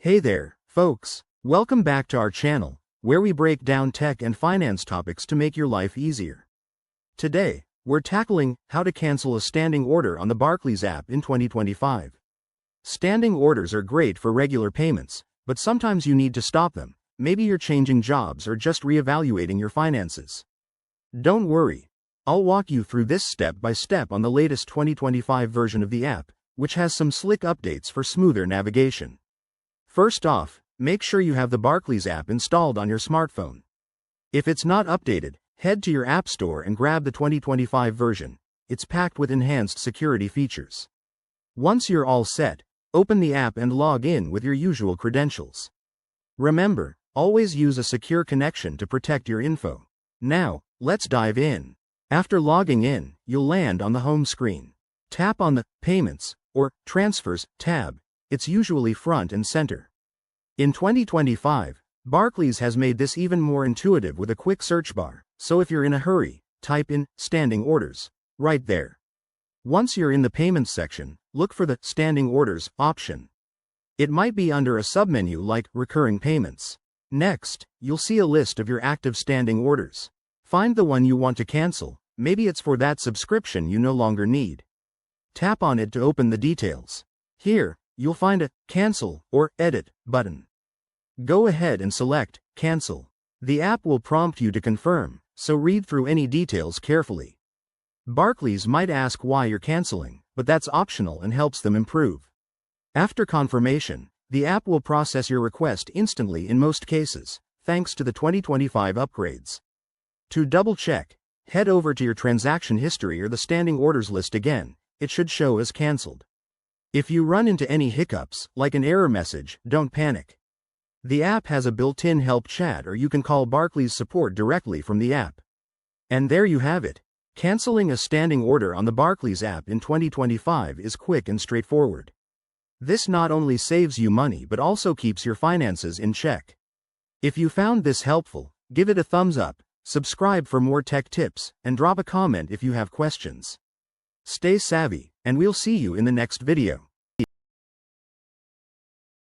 Hey there, folks. Welcome back to our channel, where we break down tech and finance topics to make your life easier. Today, we're tackling how to cancel a standing order on the Barclays app in 2025. Standing orders are great for regular payments, but sometimes you need to stop them. Maybe you're changing jobs or just reevaluating your finances. Don't worry. I'll walk you through this step by step on the latest 2025 version of the app, which has some slick updates for smoother navigation. First off, make sure you have the Barclays app installed on your smartphone. If it's not updated, head to your app store and grab the 2025 version. It's packed with enhanced security features. Once you're all set, open the app and log in with your usual credentials. Remember, always use a secure connection to protect your info. Now, let's dive in. After logging in, you'll land on the home screen. Tap on the Payments or Transfers tab. It's usually front and center. In 2025, Barclays has made this even more intuitive with a quick search bar, so if you're in a hurry, type in Standing Orders right there. Once you're in the Payments section, look for the Standing Orders option. It might be under a submenu like Recurring Payments. Next, you'll see a list of your active standing orders. Find the one you want to cancel. Maybe it's for that subscription you no longer need. Tap on it to open the details. Here, you'll find a Cancel or Edit button. Go ahead and select Cancel. The app will prompt you to confirm, so read through any details carefully. Barclays might ask why you're canceling, but that's optional and helps them improve. After confirmation, the app will process your request instantly in most cases, thanks to the 2025 upgrades. To double-check, head over to your transaction history or the standing orders list again. It should show as canceled. If you run into any hiccups, like an error message, don't panic. The app has a built-in help chat or you can call Barclays support directly from the app. And there you have it. Canceling a standing order on the Barclays app in 2025 is quick and straightforward. This not only saves you money but also keeps your finances in check. If you found this helpful, give it a thumbs up, subscribe for more tech tips, and drop a comment if you have questions. Stay savvy, and we'll see you in the next video.